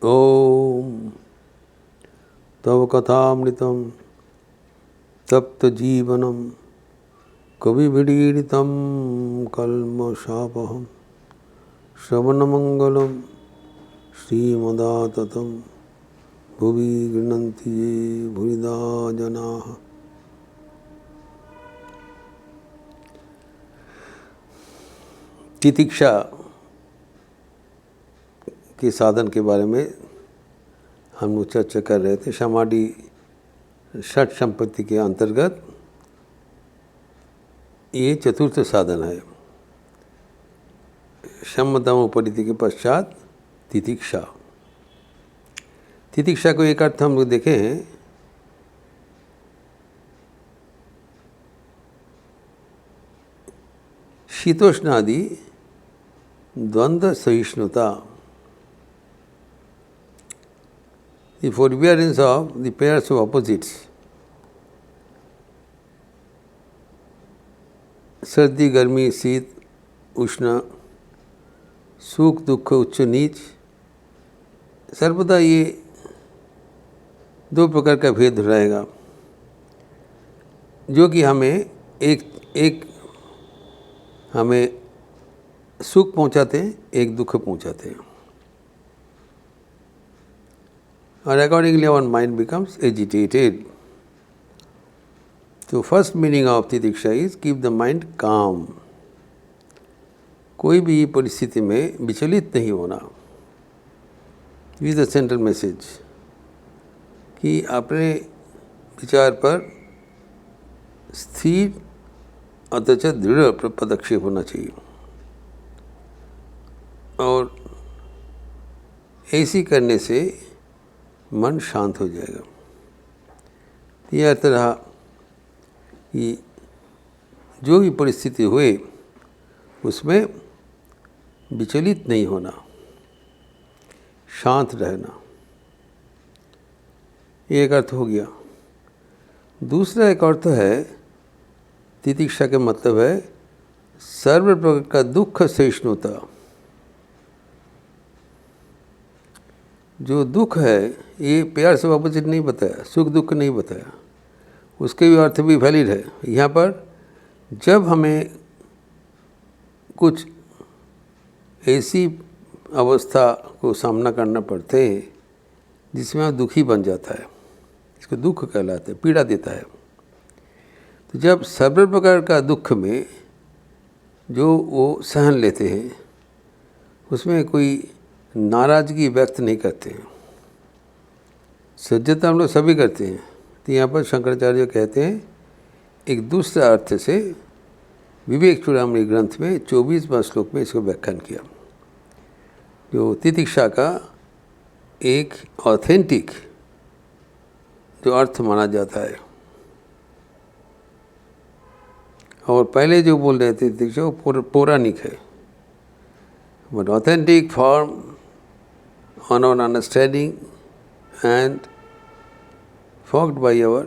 ओम तव कथामृतं तप्तजीवनं कविभिरीडितं कल्मषापहं श्रवणमंगलं श्रीमदाततं भुवि गृह्णन्ति ये भूरिदा जनाः। तितिक्षा के साधन के बारे में हम लोग चर्चा कर रहे थे। समाधि षट संपत्ति के अंतर्गत ये चतुर्थ साधन है। शम दम उपरिति के पश्चात तितिक्षा। तितिक्षा को एक अर्थ हम लोग देखे हैं शीतोष्णादि द्वंद्व सहिष्णुता, the forbearance of the pairs of opposites, सर्दी गर्मी शीत उष्ण सुख दुख उच्च नीच, सर्वदा ये दो प्रकार का भेद रहेगा जो कि हमें एक हमें सुख पहुंचाते हैं, एक दुख पहुंचाते हैं। और accordingly our mind becomes agitated. So first meaning of Titiksha is keep the mind calm. कोई भी परिस्थिति में विचलित नहीं होना। This is the central message कि अपने विचार पर स्थिर अथच दृढ़ पदक्षेप होना चाहिए और ऐसी करने से मन शांत हो जाएगा। यह अर्थ रहा कि जो भी परिस्थिति हुए उसमें विचलित नहीं होना, शांत रहना, एक अर्थ हो गया। दूसरा एक अर्थ है तितिक्षा के मतलब है सर्व प्रकार का दुख सहिष्णुता। जो दुख है ये प्यार से ऑपोजिट नहीं बताया, सुख दुख नहीं बताया, उसके भी अर्थ भी वैलिड है। यहाँ पर जब हमें कुछ ऐसी अवस्था को सामना करना पड़ते हैं जिसमें आप दुखी बन जाता है, इसको दुख कहलाते हैं, पीड़ा देता है। तो जब सर्व प्रकार का दुख में जो वो सहन लेते हैं उसमें कोई नाराज़गी व्यक्त नहीं करते हैं, सज्जता हम लोग सभी करते हैं। तो यहाँ पर शंकराचार्य कहते हैं एक दूसरा अर्थ से विवेक चूड़ामणि ग्रंथ में 24वां श्लोक में इसको व्याख्यान किया, जो तितिक्षा का एक ऑथेंटिक जो अर्थ माना जाता है। और पहले जो बोल रहे थे तितिक्षा वो पौराणिक है, but authentic form on our understanding and fogged by our,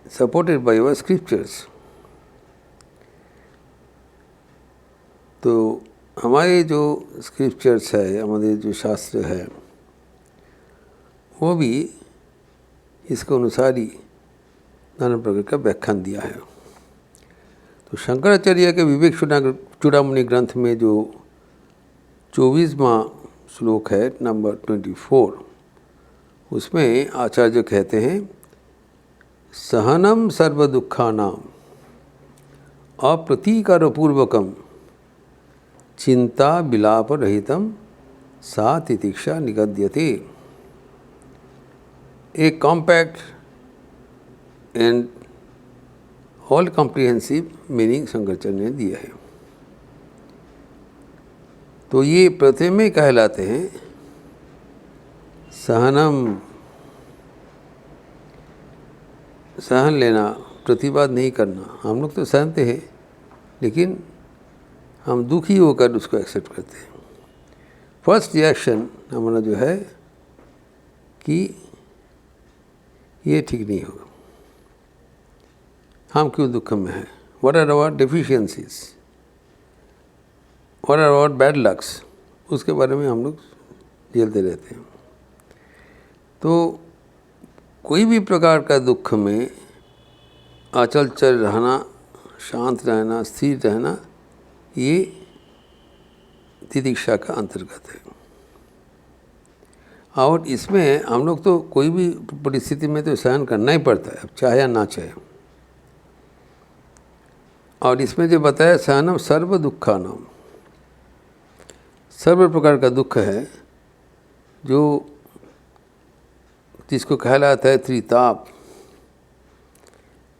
supported by our scriptures. तो हमारे जो स्क्रिप्चर्स है, हमारे जो शास्त्र है, वो भी इसके अनुसार ही नाना प्रकार का व्याख्यान दिया है। तो शंकराचार्य के विवेक चूड़ामणि ग्रंथ में जो 24वां श्लोक है नंबर 24, उसमें आचार्य कहते हैं सहनम सर्व दुखानाम अप्रतीकारपूर्वकम चिंता विलाप रहितम सा तितिक्षा निगद्यते। एक compact and all comprehensive meaning Shankaracharya ने दिया है। तो ये प्रथम कहलाते हैं सहनम, सहन लेना, प्रतिवाद नहीं करना। हम लोग तो सहनते हैं लेकिन हम दुखी होकर उसको एक्सेप्ट करते हैं। फर्स्ट रिएक्शन हमारा जो है कि ये ठीक नहीं होगा, हम क्यों दुख में हैं, what are our deficiencies, what are our bad lucks, उसके बारे में हम लोग झेलते रहते हैं। तो कोई भी प्रकार का दुख में अचल चल रहना, शांत रहना, स्थिर रहना, ये तितिक्षा का अंतर्गत है। और इसमें हम लोग तो कोई भी परिस्थिति में तो सहन करना ही पड़ता है, चाहे या ना चाहे। और इसमें जो बताया सहनम सर्व दुखानाम, सर्व प्रकार का दुख है जो जिसको कहलाता है त्रिताप।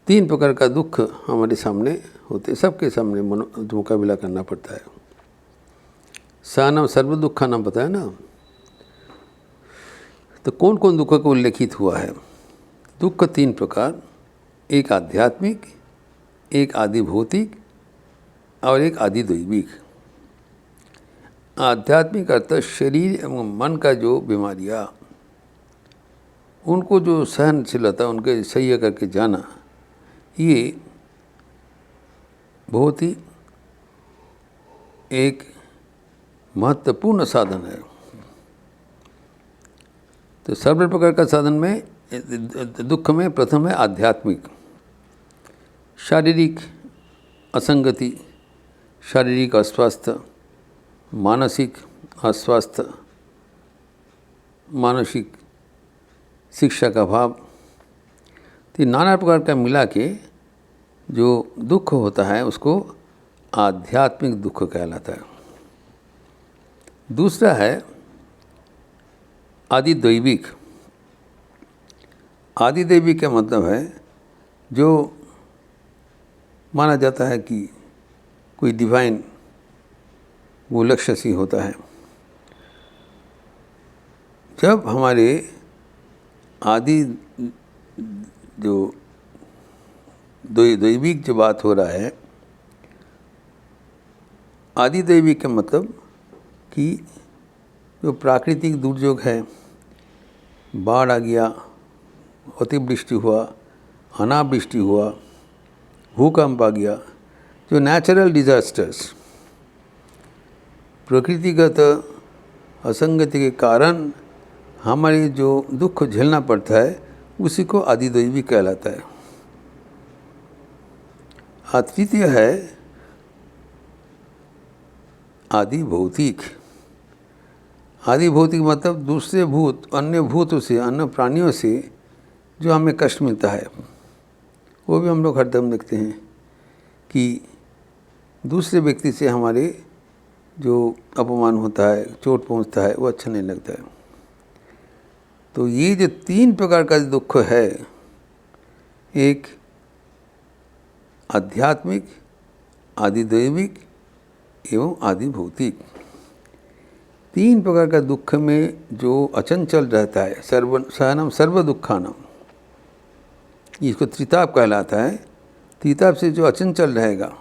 3 प्रकार का दुख हमारे सामने होते, सबके सामने मुकाबला करना पड़ता है। सहनम सर्व दुखानाम बताया ना। तो कौन कौन दुखों को उल्लेखित हुआ है? दुख 3 प्रकार, एक आध्यात्मिक, एक आदि भौतिक और एक आदि दैविक। आध्यात्मिक अर्थात शरीर एवं मन का जो बीमारियाँ, उनको जो सहनशीलता, उनके सह्य करके जाना, ये बहुत ही एक महत्वपूर्ण साधन है। तो सर्व प्रकार का साधन में, दुख में प्रथम है आध्यात्मिक। शारीरिक असंगति, शारीरिक अस्वास्थ्य, मानसिक अस्वास्थ्य, मानसिक शिक्षा का अभाव, तो नाना प्रकार का मिला के जो दुख होता है उसको आध्यात्मिक दुख कहलाता है। दूसरा है आदि दैविक। आदि दैविक का मतलब है जो माना जाता है कि कोई डिवाइन वो लक्ष्य सी होता है। जब हमारे आदि जो दैविक जो बात हो रहा है, आदि दैविक का मतलब कि जो प्राकृतिक दुर्योग है, बाढ़ आ गया, अतिवृष्टि हुआ, अनावृष्टि हुआ, भूकंप आ गया, जो नेचुरल डिजास्टर्स, प्रकृतिगत असंगति के कारण हमारे जो दुख झेलना पड़ता है, उसी को आदि दैविक कहलाता है। तृतीय है आदि भौतिक। आदि भौतिक मतलब दूसरे भूत, अन्य भूतों से, अन्य प्राणियों से जो हमें कष्ट मिलता है, वो भी हम लोग हरदम देखते हैं कि दूसरे व्यक्ति से हमारे जो अपमान होता है, चोट पहुंचता है, वो अच्छा नहीं लगता है। तो ये जो 3 प्रकार का दुख है, एक आध्यात्मिक, आदि दैविक एवं आदि भौतिक, 3 प्रकार का दुख में जो अचंचल रहता है, सहनम सर्व दुखानाम, इसको त्रिताप कहलाता है। त्रिताप से जो अचंचल रहेगा।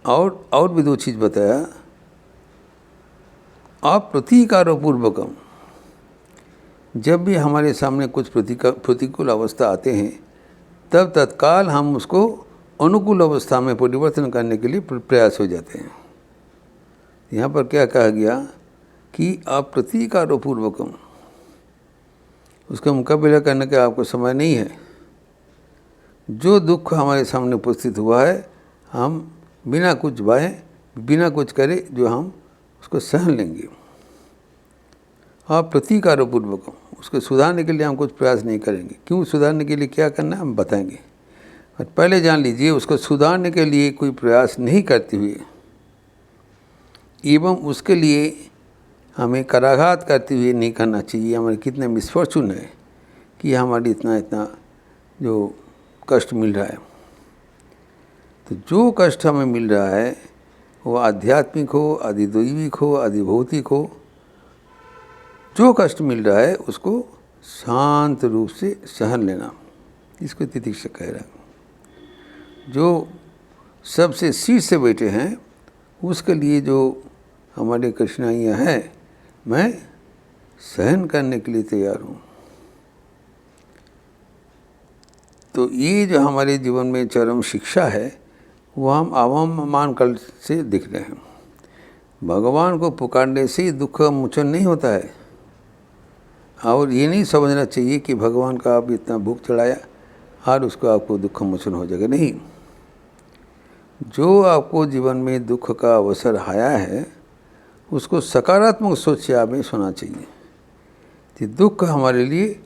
और भी 2 चीज़ बताया, अप्रतीकारोपूर्वकम, जब भी हमारे सामने कुछ प्रतिकूल अवस्था आते हैं, तब तत्काल हम उसको अनुकूल अवस्था में परिवर्तन करने के लिए प्रयास हो जाते हैं। यहाँ पर क्या कहा गया कि अप्रतीकारोपूर्वकम, उसका मुकाबला करने का आपको समय नहीं है। जो दुख हमारे सामने उपस्थित हुआ है, हम बिना कुछ बाहे, बिना कुछ करे, जो हम उसको सहन लेंगे। अप्रतीकारोपूर्वकम, उसको सुधारने के लिए हम कुछ प्रयास नहीं करेंगे। क्यों सुधारने के लिए क्या करना है हम बताएंगे। और पहले जान लीजिए, उसको सुधारने के लिए कोई प्रयास नहीं करते हुए एवं उसके लिए हमें कराघात करते हुए नहीं करना चाहिए। हमारे कितने मिसफॉर्चून है कि हमारी इतना जो कष्ट मिल रहा है। तो जो कष्ट हमें मिल रहा है वो आध्यात्मिक हो, आदि दैविक हो, आदि भौतिक हो, जो कष्ट मिल रहा है उसको शांत रूप से सहन लेना, इसको तितिक्षा कह रहा है। जो सबसे शीर्ष से बैठे हैं उसके लिए जो हमारे कठिनाइयाँ हैं, मैं सहन करने के लिए तैयार हूँ। तो ये जो हमारे जीवन में चरम शिक्षा है, वो हम अवमान काल से दिख रहे हैं। भगवान को पुकारने से ही दुख का मोचन नहीं होता है। और ये नहीं समझना चाहिए कि भगवान का आप इतना भूख चढ़ाया और उसको आपको दुख मोचन हो जाएगा। नहीं, जो आपको जीवन में दुख का अवसर आया है उसको सकारात्मक सोच से आप में सोना चाहिए कि दुख हमारे लिए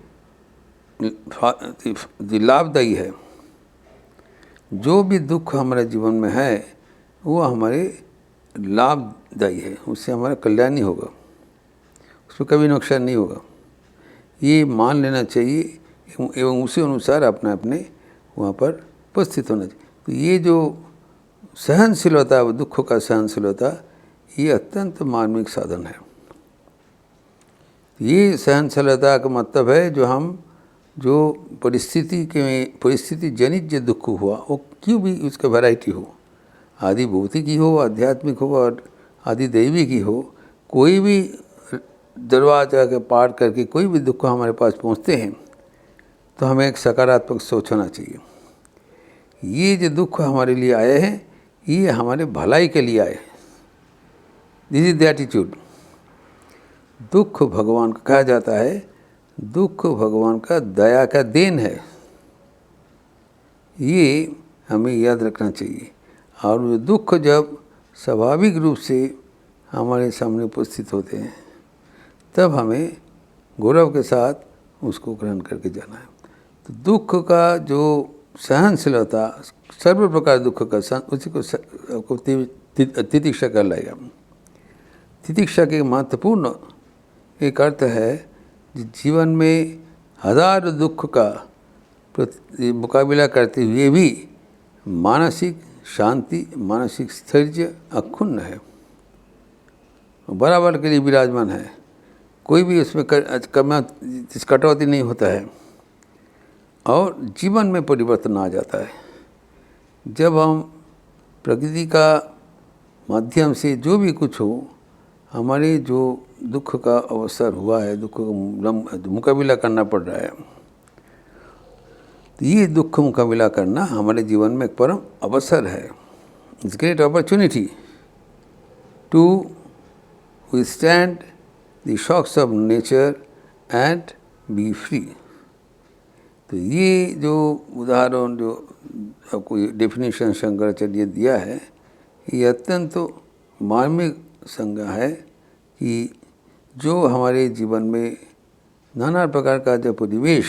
लाभदायी है। जो भी दुख हमारे जीवन में है वो हमारे लाभदायी है, उससे हमारा कल्याण ही होगा, उसमें कभी नुकसान नहीं होगा। ये मान लेना चाहिए एवं उसी अनुसार अपने अपने वहाँ पर उपस्थित होना चाहिए। तो ये जो सहनशीलता, दुख का सहनशीलता, ये अत्यंत मार्मिक साधन है। ये सहनशीलता का मतलब है जो परिस्थिति जनित जो दुख हुआ वो क्यों भी उसका वैरायटी हो, आदि भौतिक ही हो, आध्यात्मिक हो और आदि दैवी की हो, कोई भी दरवाजा के पार करके कोई भी दुख हमारे पास पहुंचते हैं तो हमें एक सकारात्मक सोच होना चाहिए। ये जो दुख हमारे लिए आए हैं ये हमारे भलाई के लिए आए। This is the attitude. दुख भगवान का कहा जाता है, दुख भगवान का दया का देन है, ये हमें याद रखना चाहिए। और दुख जब स्वाभाविक रूप से हमारे सामने उपस्थित होते हैं तब हमें गौरव के साथ उसको ग्रहण करके जाना है। तो दुख का जो सहनशीलता, सर्व प्रकार दुख का सहन, उसी को तितिक्षा कर लाएगा। तितिक्षा के महत्वपूर्ण एक अर्थ है जीवन में हजार दुख का मुकाबला करते हुए भी मानसिक शांति, मानसिक स्थैर्य अक्षुण्ण है, बराबर के लिए विराजमान है। कोई भी उसमें कटौती नहीं होता है और जीवन में परिवर्तन आ जाता है। जब हम प्रकृति का माध्यम से जो भी कुछ हो, हमारे जो दुख का अवसर हुआ है, दुख का मुकाबला करना पड़ रहा है, तो ये दुख मुकाबला करना हमारे जीवन में एक परम अवसर है। It's great opportunity to withstand the shocks of nature and be free. तो ये जो उदाहरण, जो आपको डेफिनेशन शंकराचार्य दिया है, ये अत्यंत मार्मिक संज्ञा है कि जो हमारे जीवन में नाना प्रकार का जो परिवेश,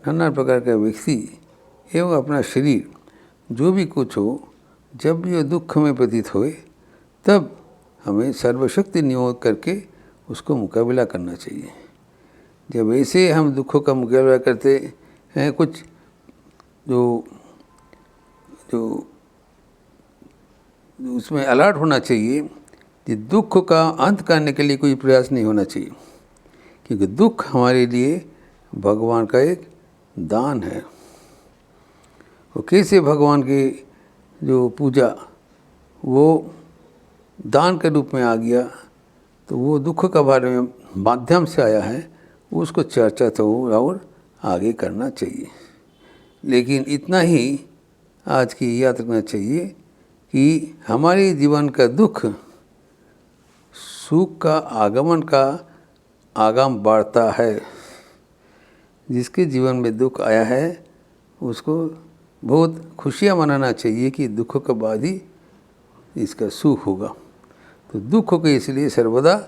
नाना प्रकार का व्यक्ति एवं अपना शरीर जो भी कुछ हो, जब भी ये दुख में प्रतीत होए तब हमें सर्वशक्ति नियोग करके उसको मुकाबला करना चाहिए। जब ऐसे हम दुखों का मुकाबला करते हैं, कुछ जो उसमें अलर्ट होना चाहिए कि दुख का अंत करने के लिए कोई प्रयास नहीं होना चाहिए, क्योंकि दुख हमारे लिए भगवान का एक दान है। वो कैसे भगवान की जो पूजा वो दान के रूप में आ गया, तो वो दुख का बारे में माध्यम से आया है, उसको चर्चा तो और आगे करना चाहिए। लेकिन इतना ही आज की याद रखना चाहिए कि हमारे जीवन का दुख सुख का आगमन का आगाम बढ़ता है। जिसके जीवन में दुख आया है उसको बहुत खुशियाँ मनाना चाहिए कि दुख के बाद ही इसका सुख होगा। तो दुख को इसलिए सर्वदा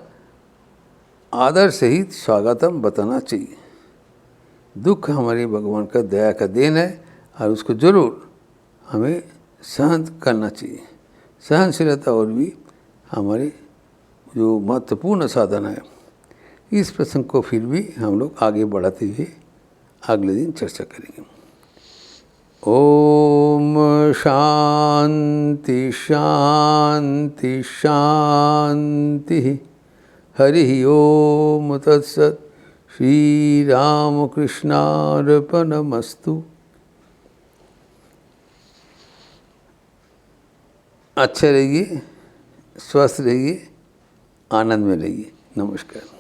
आदर सहित स्वागतम बताना चाहिए। दुख हमारे भगवान का दया का देन है और उसको जरूर हमें सहन करना चाहिए। सहनशीलता और भी हमारे जो महत्वपूर्ण साधन है। इस प्रसंग को फिर भी हम लोग आगे बढ़ाते हुए अगले दिन चर्चा करेंगे। ओम शांति शांति शांति। हरि ओम तत्सत्। श्री राम कृष्णार्पणमस्तु। अच्छे रहिए, स्वस्थ रहिए, आनंद में रहिए। नमस्कार।